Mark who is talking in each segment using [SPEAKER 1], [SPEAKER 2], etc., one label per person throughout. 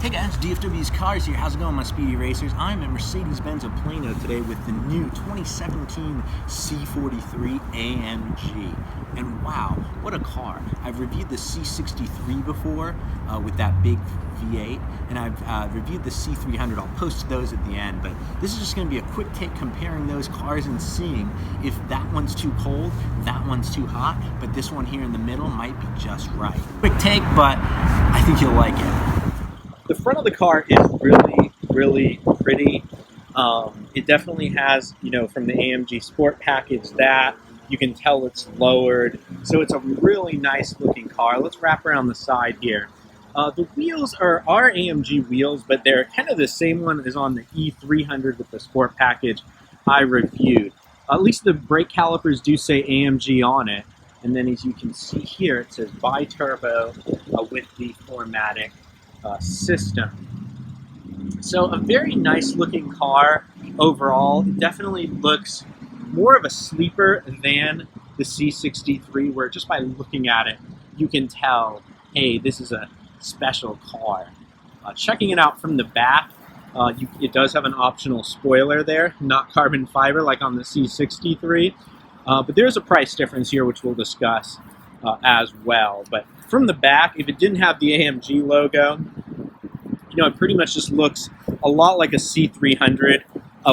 [SPEAKER 1] Hey guys, DFW's Cars here. How's it going, my speedy racers? I'm at Mercedes-Benz of Plano today with the new 2017 C43 AMG. And wow, what a car. I've reviewed the C63 before with that big V8, and I've reviewed the C300. I'll post those at the end, but this is just going to be a quick take comparing those cars and seeing if that one's too cold, that one's too hot, but this one here in the middle might be just right. Quick take, but I think you'll like it.
[SPEAKER 2] The front of the car is really pretty. It definitely has, from the AMG Sport package, that you can tell it's lowered. So it's a really nice looking car. Let's wrap around the side here. The wheels are AMG wheels, but they're kind of the same one as on the E300 with the Sport package I reviewed. At least the brake calipers do say AMG on it. And then as you can see here, it says bi-turbo with the 4MATIC system. So a very nice looking car overall. It definitely looks more of a sleeper than the C63, where just by looking at it you can tell, hey, this is a special car. Checking it out from the back, it does have an optional spoiler there, not carbon fiber like on the C63, but there's a price difference here which we'll discuss as well. But from the back, if it didn't have the AMG logo, it pretty much just looks a lot like a C300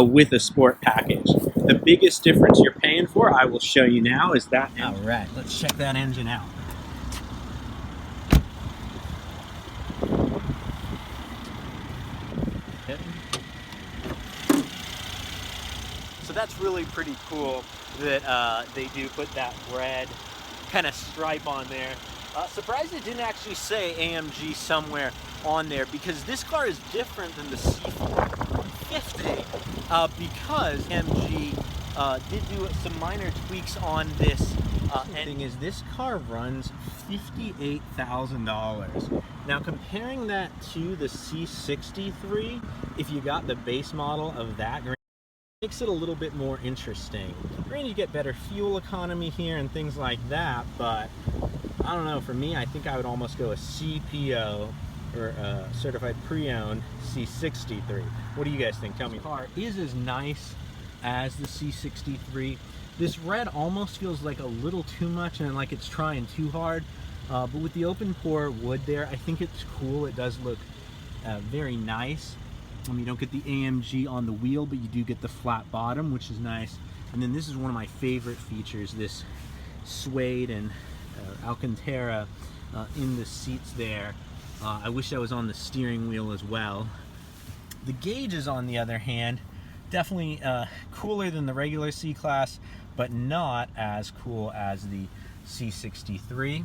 [SPEAKER 2] with a Sport package. The biggest difference you're paying for, I will show you now, is that engine.
[SPEAKER 1] All right, let's check that engine out. So that's really pretty cool that they do put that red kind of stripe on there. Surprised it didn't actually say AMG somewhere on there, because this car is different than the C450 because AMG did do some minor tweaks on this. And the thing is, this car runs $58,000. Now comparing that to the C63, if you got the base model of that, makes it a little bit more interesting. Granted, you get better fuel economy here and things like that, but I don't know, for me, I think I would almost go a CPO or a certified pre-owned C63. What do you guys think? Tell me. The car is as nice as the C63. This red almost feels like a little too much and like it's trying too hard, but with the open pore wood there, I think it's cool. It does look very nice. You don't get the AMG on the wheel, but you do get the flat bottom, which is nice. And then this is one of my favorite features, this suede and Alcantara in the seats there. I wish that was on the steering wheel as well. The gauges, on the other hand, definitely cooler than the regular C-Class, but not as cool as the C63.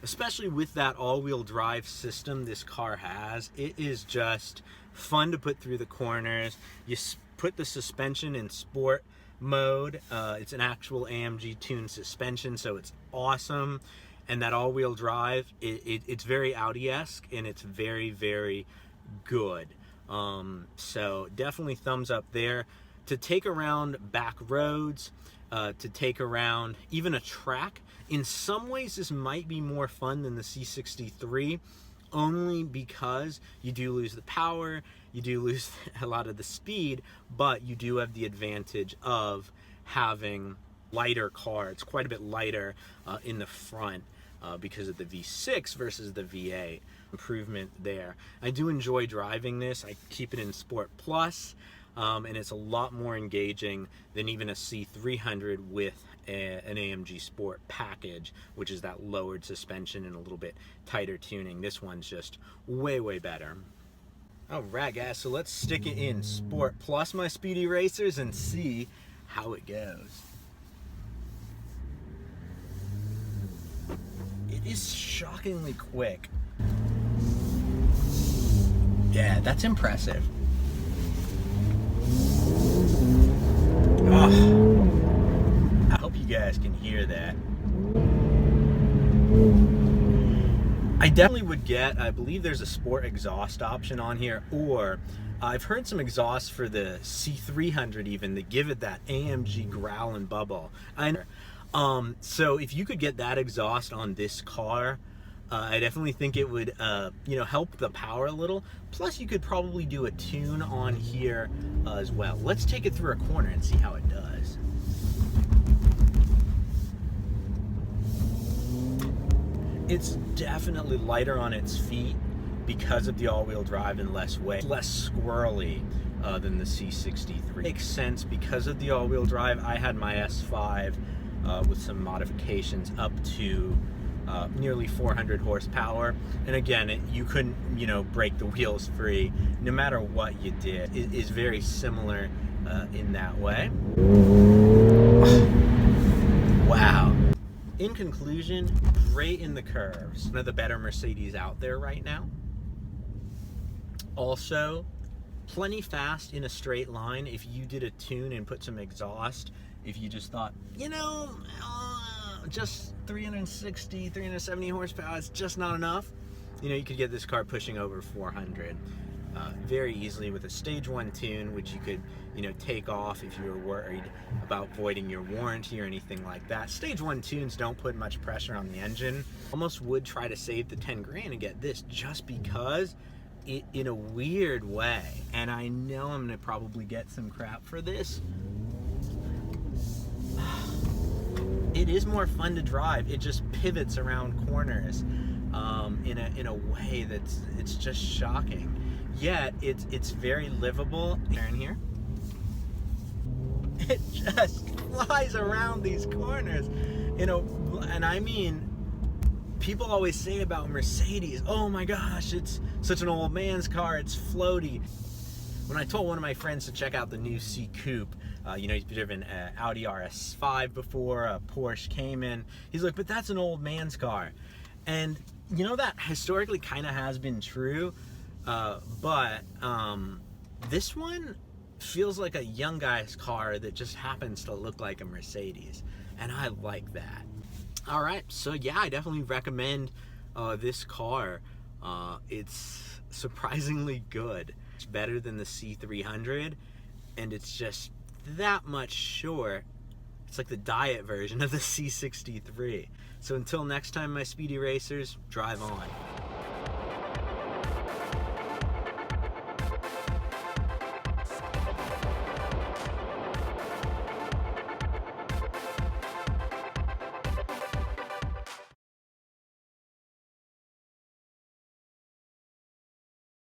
[SPEAKER 1] Especially with that all-wheel drive system this car has, it is just fun to put through the corners. You put the suspension in sport mode. It's an actual AMG tuned suspension, so it's awesome. And that all-wheel drive, it's very Audi-esque, and it's very good. So definitely thumbs up there. To take around back roads, to take around even a track, in some ways this might be more fun than the C63, only because you do lose the power, you do lose a lot of the speed, but you do have the advantage of having lighter car. It's quite a bit lighter in the front because of the V6 versus the V8. Improvement there. I do enjoy driving this. I keep it in Sport Plus, and it's a lot more engaging than even a C300 with an AMG Sport package, which is that lowered suspension and a little bit tighter tuning. This one's just way better. Alright guys, so let's stick it in Sport Plus, my speedy racers, and see how it goes. It is shockingly quick. Yeah, that's impressive. Oh, I hope you guys can hear that. I definitely would get, I believe there's a sport exhaust option on here, or I've heard some exhausts for the C300 even that give it that AMG growl and bubble. So if you could get that exhaust on this car, I definitely think it would, you know, help the power a little. Plus, you could probably do a tune on here as well. Let's take it through a corner and see how it does. It's definitely lighter on its feet because of the all-wheel drive and less weight. Less squirrely than the C63. Makes sense because of the all-wheel drive. I had my S5 with some modifications up to nearly 400 horsepower, and again, you couldn't, you know, break the wheels free no matter what you did. It is very similar in that way. Wow. In conclusion, great in the curves. One of the better Mercedes out there right now. Also, plenty fast in a straight line if you did a tune and put some exhaust. If you just thought, you know, just 360, 370 horsepower is just not enough, you know, you could get this car pushing over 400 very easily with a stage 1 tune, which you could, you know, take off if you were worried about voiding your warranty or anything like that. Stage 1 tunes don't put much pressure on the engine. Almost would try to save the 10 grand and get this just because it, in a weird way, and I know I'm gonna probably get some crap for this, it is more fun to drive. It just pivots around corners in a way that's, it's just shocking. Yet it's very livable. Turn here. It just flies around these corners, you know, and I mean, people always say about Mercedes, oh my gosh, it's such an old man's car, it's floaty. When I told one of my friends to check out the new C Coupe, you know, he's driven an Audi RS5 before, a Porsche Cayman, he's like, but that's an old man's car. And you know, that historically kind of has been true, but this one feels like a young guy's car that just happens to look like a Mercedes, and I like that. All right, so yeah, I definitely recommend this car. It's surprisingly good. It's better than the C300, and it's just that much short. It's like the diet version of the C63. So until next time, my speedy racers, drive on.